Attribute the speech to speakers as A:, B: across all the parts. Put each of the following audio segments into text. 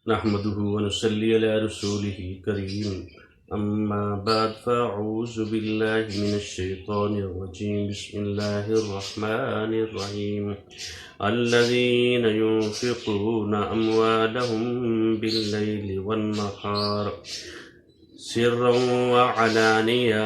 A: نحمده ونصلي على رسوله الكريم أما بعد فأعوذ بالله من الشيطان الرجيم بسم الله الرحمن الرحيم الذين ينفقون أموالهم بالليل والنهار سرا وعلانية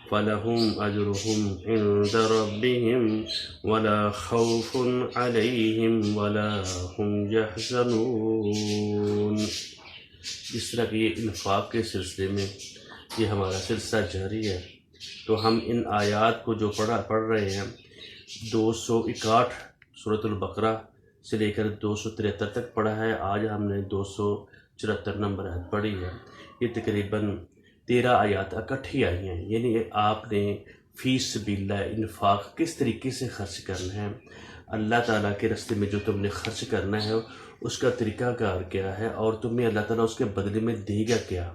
A: فلهم أجرهم عند ربهم ولا خوف عليهم ولا هم يحزنون۔ جس طرح کہ یہ انفاق کے سلسلے میں یہ ہمارا سلسلہ جاری ہے، تو ہم ان آیات کو جو پڑھ رہے ہیں 261 سورۃ البقرہ سے لے کر 273 تک پڑھا ہے۔ آج ہم نے 274 نمبر آیت پڑھی ہے۔ یہ تقریباً 13 آیات اکٹھی آئی ہیں، یعنی آپ نے فی سبیل اللہ انفاق کس طریقے سے خرچ کرنا ہے، اللہ تعالیٰ کے راستے میں جو تم نے خرچ کرنا ہے اس کا طریقہ کار کیا ہے، اور تمہیں اللہ تعالیٰ اس کے بدلے میں دے گا کیا۔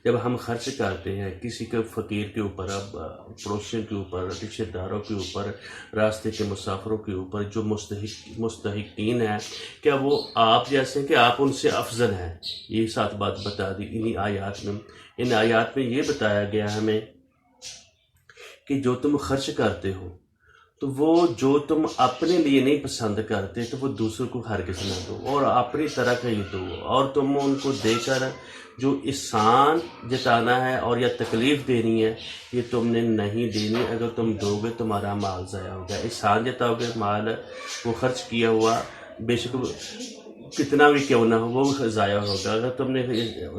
A: جب ہم خرچ کرتے ہیں کسی کے فقیر کے اوپر، پڑوسیوں کے اوپر، رشتہ داروں کے اوپر، راستے کے مسافروں کے اوپر جو مستحقین ہیں، کیا وہ آپ جیسے ہیں کہ آپ ان سے افضل ہیں؟ یہ ساتھ بات بتا دی انہی آیات میں۔ ان آیات میں یہ بتایا گیا ہمیں کہ جو تم خرچ کرتے ہو تو وہ جو تم اپنے لیے نہیں پسند کرتے تو وہ دوسروں کو ہرگز نہ دو، اور اپنی طرح کا ہی دو، اور تم ان کو دے کر جو احسان جتانا ہے اور یا تکلیف دینی ہے یہ تم نے نہیں دینی۔ اگر تم دو گے تمہارا مال ضائع ہوگا۔ احسان جتاؤ گے، مال وہ خرچ کیا ہوا بے شک کتنا بھی کیوں نہ ہو وہ ضائع ہوگا۔ اگر تم نے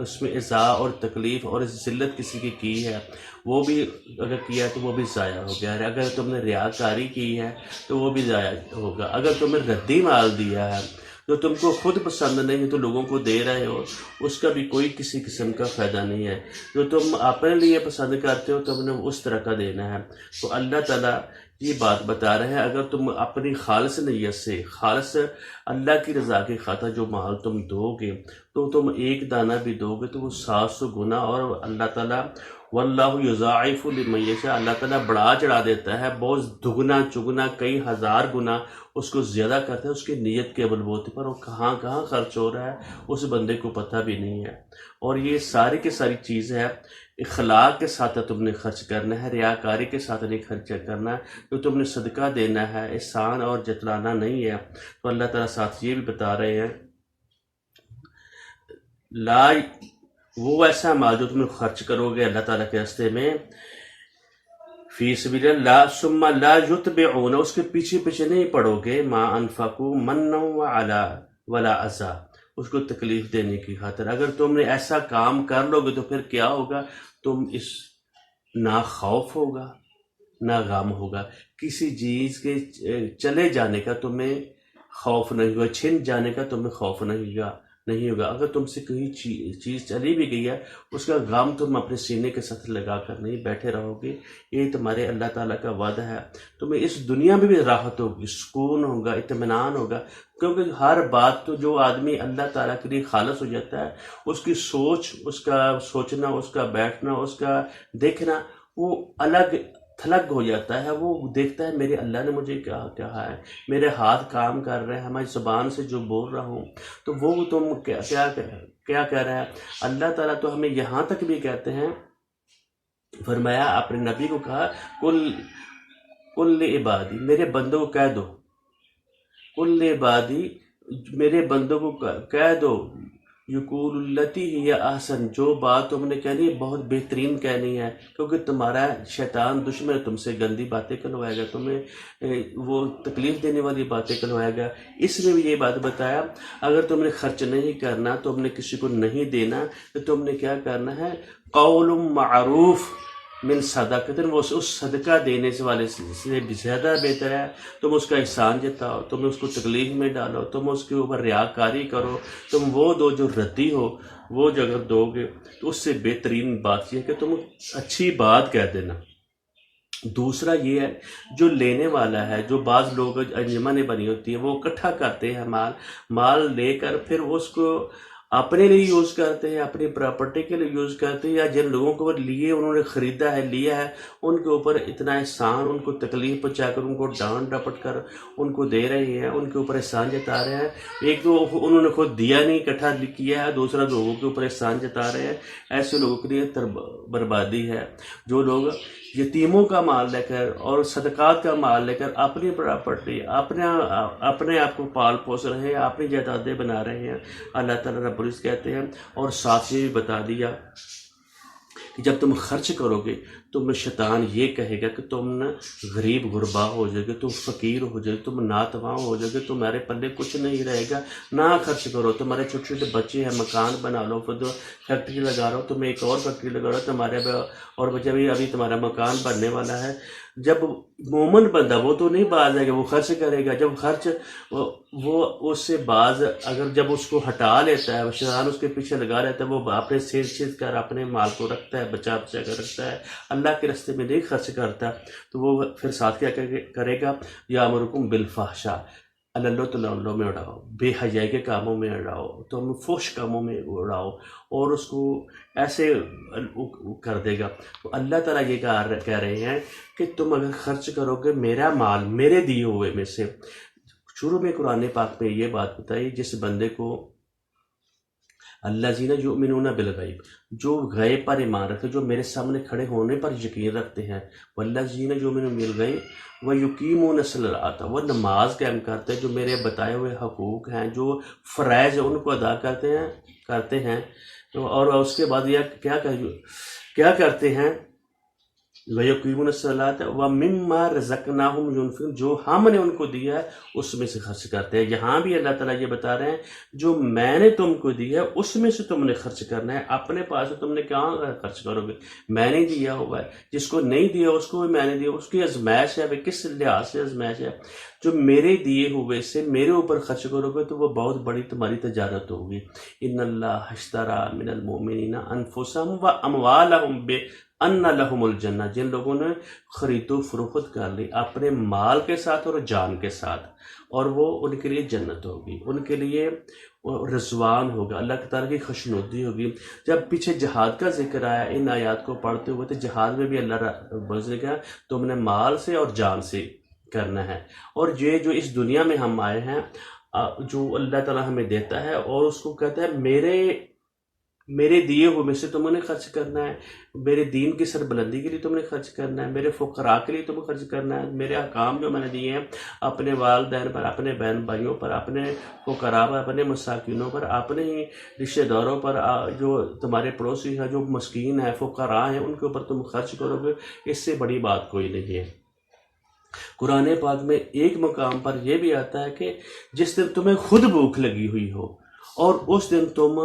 A: اس میں ایذا اور تکلیف اور ذلت کسی کی ہے وہ بھی اگر کیا ہے تو وہ بھی ضائع ہو گیا۔ اگر تم نے ریاکاری کی ہے تو وہ بھی ضائع ہوگا۔ اگر تم نے ردی مال دیا ہے جو تم کو خود پسند نہیں تو لوگوں کو دے رہے ہو، اس کا بھی کوئی کسی قسم کا فائدہ نہیں ہے۔ جو تم اپنے لیے پسند کرتے ہو تم نے اس طرح کا دینا ہے۔ تو اللہ تعالیٰ یہ بات بتا رہے ہیں، اگر تم اپنی خالص نیت سے، خالص اللہ کی رضا کی خاطر جو مال تم دو گے تو تم ایک دانہ بھی دو گے تو وہ 700 گنا، اور اللہ تعالیٰ واللہ یضاعف لمن یشاء، اللہ تعالیٰ بڑھا چڑھا دیتا ہے، بہت دگنا چگنا کئی ہزار گنا اس کو زیادہ کرتا ہے اس کی نیت کے بلبوتے پر۔ اور کہاں کہاں خرچ ہو رہا ہے اس بندے کو پتہ بھی نہیں ہے۔ اور یہ ساری کی ساری چیز ہے اخلاق کے ساتھ تم نے خرچ کرنا ہے، ریاکاری کے ساتھ نہیں خرچ کرنا ہے۔ جو تم نے صدقہ دینا ہے، احسان اور جتلانا نہیں ہے۔ تو اللہ تعالیٰ ساتھ یہ بھی بتا رہے ہیں لا وہ ایسا مال جو تم خرچ کرو گے اللہ تعالیٰ کے راستے میں فی سبیل اللہ ثم لا یتبعون، اس کے پیچھے پیچھے نہیں پڑو گے، ما انفقوا منا وعلا ولا اذى، اس کو تکلیف دینے کی خاطر۔ اگر تم نے ایسا کام کر لو گے تو پھر کیا ہوگا؟ تم اس نہ خوف ہوگا نہ غم ہوگا، کسی چیز کے چلے جانے کا تمہیں خوف نہیں ہوگا، چھن جانے کا تمہیں خوف نہیں ہوگا۔ اگر تم سے کوئی چیز چلی بھی گئی ہے اس کا غم تم اپنے سینے کے ساتھ لگا کر نہیں بیٹھے رہو گے۔ یہ تمہارے اللہ تعالیٰ کا وعدہ ہے۔ تمہیں اس دنیا میں بھی راحت ہوگی، سکون ہوگا، اطمینان ہوگا، کیونکہ ہر بات تو جو آدمی اللہ تعالیٰ کے لیے خالص ہو جاتا ہے اس کی سوچ، اس کا سوچنا، اس کا بیٹھنا، اس کا دیکھنا وہ الگ تھلگ ہو جاتا ہے۔ وہ دیکھتا ہے میرے اللہ نے مجھے کیا کہا ہے، میرے ہاتھ کام کر رہے ہیں، ہماری زبان سے جو بول رہا ہوں تو وہ تم کیا کہہ رہا ہے۔ اللہ تعالیٰ تو ہمیں یہاں تک بھی کہتے ہیں، فرمایا اپنے نبی کو کہا کل عبادی، میرے بندوں کو کہہ دو، کل عبادی میرے بندوں کو کہہ دو، یقول التی ہی احسن، جو بات تم نے کہنی ہے بہت بہترین کہنی ہے، کیونکہ تمہارا شیطان دشمن تم سے گندی باتیں کہلوائے گا، تمہیں وہ تکلیف دینے والی باتیں کہلوائے گا۔ اس میں بھی یہ بات بتایا اگر تم نے خرچ نہیں کرنا، تم نے کسی کو نہیں دینا تو تم نے کیا کرنا ہے؟ قول معروف من صدقات، وہ اس صدقہ دینے سے والے سے بھی زیادہ بہتر ہے تم اس کا احسان جتاؤ، تم اس کو تکلیف میں ڈالو، تم اس کے اوپر ریاکاری کرو، تم وہ دو جو ردی ہو، وہ جو اگر دو گے تو اس سے بہترین بات یہ ہے کہ تم اچھی بات کہہ دینا۔ دوسرا یہ ہے جو لینے والا ہے، جو بعض لوگ انجمنیں بنی ہوتی ہیں وہ اکٹھا کرتے ہیں مال لے کر پھر اس کو اپنے لیے یوز کرتے ہیں، اپنی پراپرٹی کے لیے یوز کرتے ہیں، یا جن لوگوں کو لیے انہوں نے خریدا ہے، لیا ہے، ان کے اوپر اتنا احسان، ان کو تکلیف پہنچا کر، ان کو ڈانٹ ڈپٹ کر ان کو دے رہے ہیں، ان کے اوپر احسان جتا رہے ہیں. ایک تو انہوں نے خود دیا نہیں، اکٹھا کیا ہے، دوسرا لوگوں کے اوپر احسان جتا رہے ہیں. ایسے لوگوں کے لیے بربادی ہے. جو لوگ یتیموں کا مال لے کر اور صدقات کا مال لے کر اپنی پراپرٹی، اپنے آپ کو پال پوس رہے ہیں، اپنی جائیدادیں بنا رہے ہیں، اللہ تعالیٰ رب العزت کہتے ہیں. اور ساتھ یہ بھی بتا دیا کہ جب تم خرچ کرو گے تو شیطان یہ کہے گا کہ تم نہ غریب غربا ہو جائے گے، تم فقیر ہو جائے گے، تم ناتواں ہو جائے گے، تمہارے پلے کچھ نہیں رہے گا. نہ خرچ کرو. تمہارے چھوٹے چھوٹے بچے ہیں، مکان بنا لو، فیکٹری لگا رہو، تم ایک اور فیکٹری لگا رہو، تمہارے اور بچے ابھی تمہارا مکان بننے والا ہے. جب مومن بندہ وہ تو نہیں باز آئے گا، وہ خرچ کرے گا. جب خرچ وہ اس سے باز اگر جب اس کو ہٹا لیتا ہے، شیطان اس کے پیچھے لگا لیتا ہے، وہ اپنے سیر کر اپنے مال کو رکھتا ہے، بچا کر رکھتا ہے، اللہ کے راستے میں نہیں خرچ کرتا، تو وہ پھر ساتھ کیا کرے گا؟ یامرکم بالفحشاء، اللہ تلالوں میں اڑاؤ، بے حیائی کے کاموں میں اڑاؤ، تم فحش کاموں میں اڑاؤ، اور اس کو ایسے کر دے گا. تو اللہ تعالیٰ یہ کہہ رہے ہیں کہ تم اگر خرچ کرو گے میرا مال، میرے دیے ہوئے میں سے. شروع میں قرآن پاک میں یہ بات بتائی، جس بندے کو الذین یؤمنون بالغیب، جو غیب پر ایمان رکھتے، جو میرے سامنے کھڑے ہونے پر یقین رکھتے ہیں، والذین یؤمنون بالغیب ویقیمون الصلاۃ، وہ نماز قائم کرتے ہیں، جو میرے بتائے ہوئے حقوق ہیں، جو فرائض ہیں، ان کو ادا کرتے ہیں. اور اس کے بعد یہ کیا کرتے ہیں؟ وَيُقِيمُونَ الصَّلَاةَ وَمِمَّا رَزَقْنَاهُمْ يُنْفِقُونَ، جو ہم نے ان کو دیا ہے اس میں سے خرچ کرتے ہیں. یہاں بھی اللہ تعالیٰ یہ بتا رہے ہیں جو میں نے تم کو دیا ہے اس میں سے تم نے خرچ کرنا ہے. اپنے پاس سے تم نے کہاں خرچ کرو گے؟ میں نے دیا ہوا ہے. جس کو نہیں دیا اس کو بھی میں نے دیا، اس کی آزمائش ہے. کس لحاظ سے آزمائش ہے؟ جو میرے دیے ہوئے سے میرے اوپر خرچ کرو گے تو وہ بہت بڑی تمہاری تجارت ہوگی. ان اللہ اشترى من المؤمنین انفسهم واموالهم بان لهم الجنہ، جن لوگوں نے خرید و فروخت کر لی اپنے مال کے ساتھ اور جان کے ساتھ، اور وہ ان کے لیے جنت ہوگی، ان کے لیے رضوان ہوگا، اللہ تعالیٰ کی خوشنودی ہوگی. جب پیچھے جہاد کا ذکر آیا ان آیات کو پڑھتے ہوئے، تو جہاد میں بھی اللہ نے کہا تم نے مال سے اور جان سے کرنا ہے. اور یہ جو اس دنیا میں ہم آئے ہیں، جو اللہ تعالیٰ ہمیں دیتا ہے، اور اس کو کہتا ہے میرے دیے ہوئے میں سے تم نے خرچ کرنا ہے، میرے دین کی سربلندی کے لیے تم نے خرچ کرنا ہے، میرے فقراء کے لیے تم نے خرچ کرنا ہے. میرے احکام جو میں نے دیے ہیں اپنے والدین پر، اپنے بہن بھائیوں پر، اپنے فقراء پر، اپنے مساکینوں پر، اپنے ہی رشتہ داروں پر، جو تمہارے پڑوسی ہیں، جو مسکین ہیں، فقراء ہیں، ان کے اوپر تم خرچ کرو گے. اس سے بڑی بات کوئی نہیں ہے. قرآن پاک میں ایک مقام پر یہ بھی آتا ہے کہ جس دن تمہیں خود بھوک لگی ہوئی ہو اور اس دن تم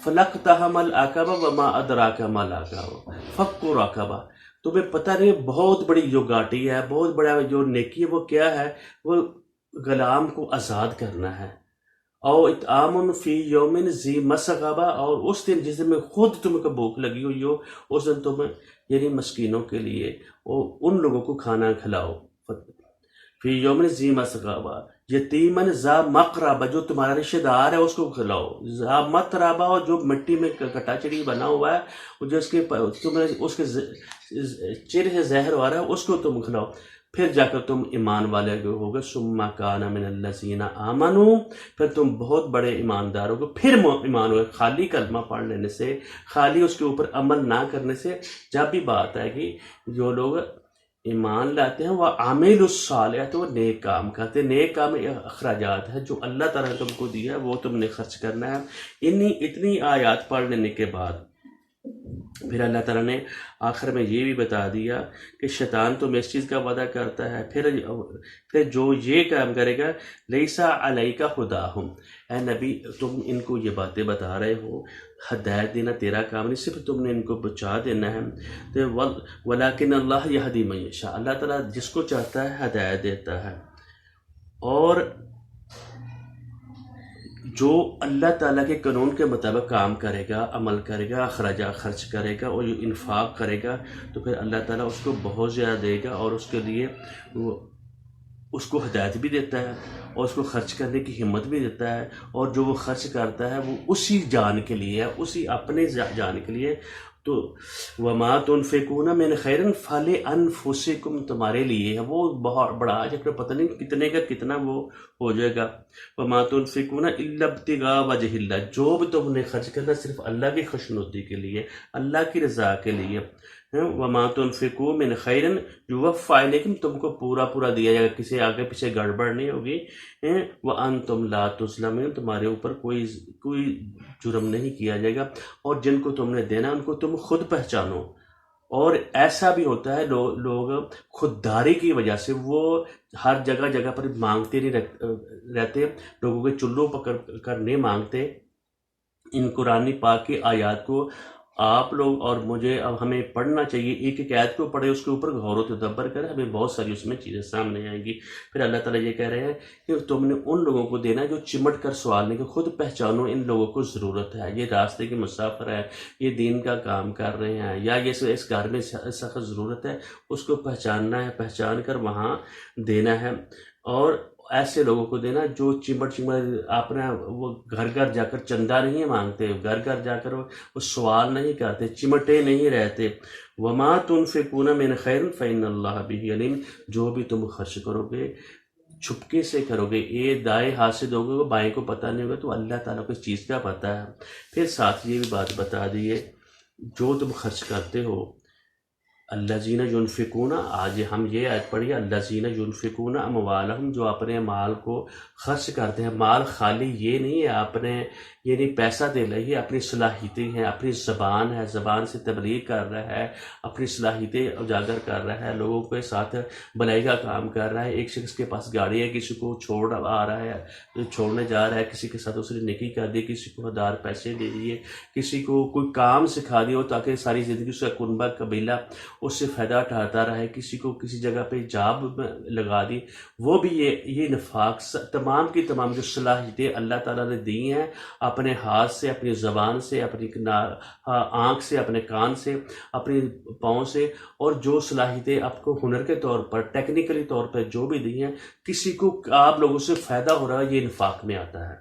A: فَلَقْتَحَمَ الْعَقَبَةَ وَمَا أَدْرَاكَ مَا الْعَقَبَةُ فَكُّ رَقَبَةٍ، تمہیں پتہ نہیں بہت بڑی جو گاٹی ہے، بہت بڑا جو نیکی ہے وہ کیا ہے؟ وہ غلام کو آزاد کرنا ہے. او اطعام فی یوم ذی مسغبہ، اور اس دن جس دن میں خود تم کو بھوک لگی ہوئی ہو اس دن تم یعنی مسکینوں کے لیے ان لوگوں کو کھانا کھلاؤ. فی یوم ذی مسغبہ، یتیمن ذا مقربہ، جو تمہارا رشتہ دار ہے اس کو کھلاؤ. ذا متربہ، اور جو مٹی میں کٹا چڑی بنا ہوا ہے، جو اس کے چہرے سے زہر ہو رہا ہے اس کو تم کھلاؤ. پھر جا کر تم ایمان والے ہوگے. ثم کان من الذین آمنوا، پھر تم بہت بڑے ایماندار ہوگے. پھر ایمان ہوگے. خالی کلمہ پڑھ لینے سے، خالی اس کے اوپر عمل نہ کرنے سے جب بھی بات آئے گی، جو لوگ ایمان لاتے ہیں وہ عامل الصالحات، وہ نیک کام کرتے ہیں. نیک کام اخراجات ہے جو اللہ تعالیٰ نے تم کو دیا ہے وہ تم نے خرچ کرنا ہے. اتنی آیات پڑھ لینے کے بعد پھر اللہ تعالیٰ نے آخر میں یہ بھی بتا دیا کہ شیطان تم اس چیز کا وعدہ کرتا ہے، پھر جو یہ کام کرے گا لیسا علیک ہداہم، اے نبی تم ان کو یہ باتیں بتا رہے ہو، ہدایت دینا تیرا کام نہیں، صرف تم نے ان کو بچا دینا ہے. ولیکن اللہ یہدی من یشاء، اللہ تعالیٰ جس کو چاہتا ہے ہدایت دیتا ہے. اور جو اللہ تعالیٰ کے قانون کے مطابق کام کرے گا، عمل کرے گا، اخراجات خرچ کرے گا اور جو انفاق کرے گا، تو پھر اللہ تعالیٰ اس کو بہت زیادہ دے گا، اور اس کے لیے وہ اس کو ہدایت بھی دیتا ہے اور اس کو خرچ کرنے کی ہمت بھی دیتا ہے، اور جو وہ خرچ کرتا ہے وہ اسی جان کے لیے ہے، اسی اپنے جان کے لیے۔ تو وما تنفقون من خیر فلانفسکم، تمہارے لیے ہے، وہ بہت بڑا ہے، پتہ نہیں کتنے کا کتنا وہ ہو جائے گا۔ وما تنفقون الا ابتغاء وجہ اللہ، جو بھی تم نے خرچ کرنا صرف اللہ کی خوشنودی کے لیے، اللہ کی رضا کے لیے۔ وما تنفقوا من خیر یوفی الیکم، تم کو پورا پورا دیا جائے گا، کسی آگے پیچھے گڑبڑ نہیں ہوگی۔ وانتم لا تظلمون، تمہارے اوپر کوئی جرم نہیں کیا جائے گا، اور جن کو تم نے دینا ان کو تم خود پہچانو۔ اور ایسا بھی ہوتا ہے لوگ خودداری کی وجہ سے وہ ہر جگہ پر مانگتے نہیں رہتے، لوگوں کے چلو پکڑ کر نہیں مانگتے۔ ان قرآن پاک کی آیات کو آپ لوگ اور مجھے اب ہمیں پڑھنا چاہیے، ایک ایک آیت کو پڑھے، اس کے اوپر غور و تدبر کریں، ہمیں بہت ساری اس میں چیزیں سامنے آئیں گی۔ پھر اللہ تعالیٰ یہ کہہ رہے ہیں کہ تم نے ان لوگوں کو دینا جو چمٹ کر سوال نہیں، کہ خود پہچانو ان لوگوں کو ضرورت ہے، یہ راستے کے مسافر ہے، یہ دین کا کام کر رہے ہیں، یا یہ اس گھر میں سخت ضرورت ہے، اس کو پہچاننا ہے، پہچان کر وہاں دینا ہے۔ اور ایسے لوگوں کو دینا جو چمٹ اپنا وہ گھر جا کر چندہ نہیں مانگتے، گھر جا کر وہ سوال نہیں کرتے، چمٹے نہیں رہتے۔ وما تنفقون من خیر فإن اللہ بہ علیم، جو بھی تم خرچ کرو گے چھپکے سے کرو گے، یہ دائیں ہاتھ سے دو گے، بائیں کو پتہ نہیں ہوگا، تو اللہ تعالیٰ کو اس چیز کا پتہ ہے۔ پھر ساتھ یہ بھی بات بتا دیے، جو تم خرچ کرتے ہو، الذین ینفقون، آج ہم یہ آیت پڑھی، الذین ینفقون اموالہم، جو اپنے مال کو خرچ کرتے ہیں۔ مال خالی یہ نہیں ہے اپنے، یہ نہیں پیسہ دے رہا ہے، یہ اپنی صلاحیتیں ہیں، اپنی زبان ہے، زبان سے تبلیغ کر رہا ہے، اپنی صلاحیتیں اجاگر کر رہا ہے، لوگوں کے ساتھ بھلائی کا کام کر رہا ہے۔ ایک شخص کے پاس گاڑی ہے، کسی کو چھوڑ آ رہا ہے، چھوڑنے جا رہا ہے، کسی کے ساتھ اس نے نیکی کر دی، کسی کو ہزار پیسے دے دیے، کسی کو کوئی کام سکھا دیا ہو تاکہ ساری زندگی اس کا کنبہ قبیلہ اس سے فائدہ اٹھاتا رہے، کسی کو کسی جگہ پہ جاب لگا دی، وہ بھی یہ نفاق، تمام کی تمام جو صلاحیتیں اللہ تعالیٰ نے دی ہیں، اپنے ہاتھ سے، اپنی زبان سے، اپنی آنکھ سے، اپنے کان سے، اپنی پاؤں سے، اور جو صلاحیتیں آپ کو ہنر کے طور پر، ٹیکنیکلی طور پر جو بھی دی ہیں، کسی کو آپ لوگوں سے فائدہ ہو رہا ہے، یہ نفاق میں آتا ہے۔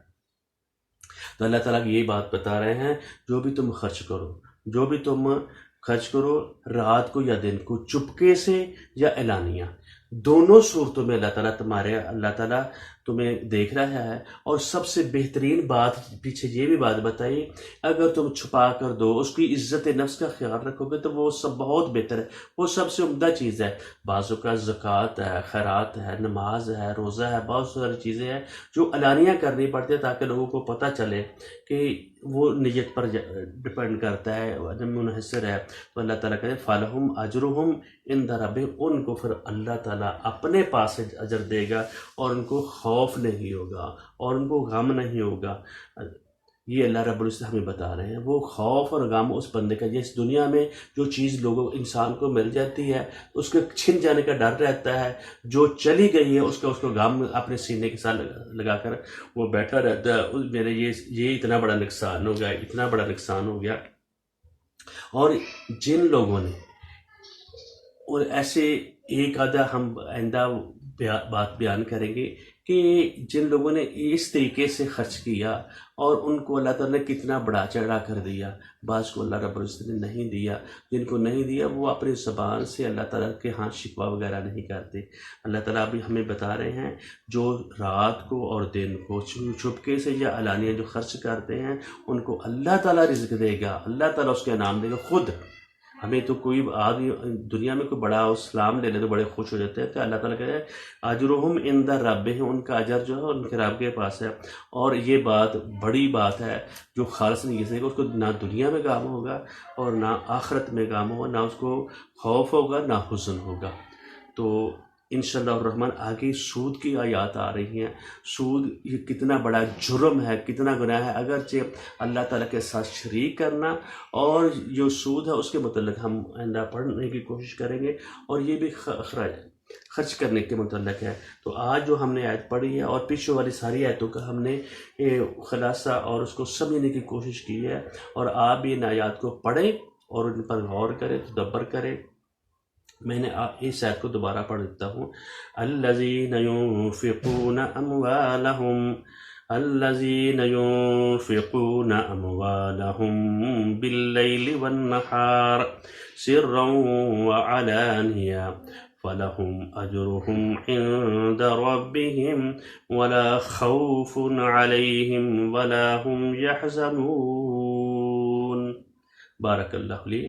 A: تو اللہ تعالیٰ کی یہی بات بتا رہے ہیں، جو بھی تم خرچ کرو، جو بھی تم خرچ کرو، رات کو یا دن کو، چپکے سے یا اعلانیہ، دونوں صورتوں میں اللہ تعالیٰ تمہیں دیکھ رہا ہے۔ اور سب سے بہترین بات پیچھے یہ بھی بات بتائی، اگر تم چھپا کر دو، اس کی عزت نفس کا خیال رکھو گے، تو وہ سب بہت بہتر ہے، وہ سب سے عمدہ چیز ہے۔ بعضوں کا زکوٰۃ ہے، خیرات ہے، نماز ہے، روزہ ہے، بہت ساری چیزیں ہیں جو اعلانیہ کرنی پڑتی ہے تاکہ لوگوں کو پتہ چلے کہ وہ نیت پر ڈپینڈ کرتا ہے، منحصر ہے۔ تو اللہ تعالیٰ کہتے ہیں فَلَهُمْ أَجْرُهُمْ عِنْدَ رَبِّهِمْ، ان کو پھر اللہ تعالیٰ اپنے پاس سے اجر دے گا، اور ان کو خوف نہیں ہوگا، اور ان کو غم نہیں ہوگا۔ یہ اللہ رب العزت ہمیں بتا رہے ہیں، وہ خوف اور غم اس بندے کا، جس دنیا میں جو چیز انسان کو مل جاتی ہے اس کے چھن جانے کا ڈر رہتا ہے، جو چلی گئی ہے اس کو غم اپنے سینے کے ساتھ لگا کر وہ بیٹھا رہتا ہے، میرے یہ اتنا بڑا نقصان ہو گیا، اتنا بڑا نقصان ہو گیا۔ اور جن لوگوں نے، اور ایسے ایک آدھا ہم آئندہ بات بیان کریں گے کہ جن لوگوں نے اس طریقے سے خرچ کیا اور ان کو اللہ تعالیٰ نے کتنا بڑا چڑھا کر دیا، بعض کو اللہ رب العزت نے نہیں دیا، جن کو نہیں دیا وہ اپنی زبان سے اللہ تعالیٰ کے ہاں شکوہ وغیرہ نہیں کرتے۔ اللہ تعالیٰ ابھی ہمیں بتا رہے ہیں، جو رات کو اور دن کو چھپکے سے یا علانیہ جو خرچ کرتے ہیں، ان کو اللہ تعالیٰ رزق دے گا، اللہ تعالیٰ اس کے انعام دے گا خود۔ ہمیں تو کوئی آدمی دنیا میں کوئی بڑا سلام لے لے تو بڑے خوش ہو جاتے ہیں، تو اللہ تعالیٰ کہتے ہیں اجرہم عند ربہم، ان کا اجر جو ہے ان کے رب کے پاس ہے۔ اور یہ بات بڑی بات ہے، جو خالص نہیں کسی کو، اس کو نہ دنیا میں غم ہوگا اور نہ آخرت میں غم ہوگا، نہ اس کو خوف ہوگا نہ حزن ہوگا۔ تو انشاءاللہ الرحمن آگے سود کی آیات آ رہی ہیں۔ سود یہ کتنا بڑا جرم ہے، کتنا گناہ ہے، اگرچہ اللہ تعالیٰ کے ساتھ شریک کرنا، اور جو سود ہے اس کے متعلق ہم آئندہ پڑھنے کی کوشش کریں گے، اور یہ بھی خرچ کرنے کے متعلق ہے۔ تو آج جو ہم نے آیت پڑھی ہے اور پیچھے والی ساری آیتوں کا ہم نے خلاصہ اور اس کو سمجھنے کی کوشش کی ہے، اور آپ بھی ان آیات کو پڑھیں اور ان پر غور کریں، تدبر کریں، میں نے اس آیت کو دوبارہ پڑھ دیتا ہوں. الذین ينفقون اموالهم الذین ينفقون اموالهم باللیل والنہار سرا وعلانیہ فلهم اجرهم عند ربهم ولا خوف عليهم ولا هم يحزنون. بارک اللہ لی.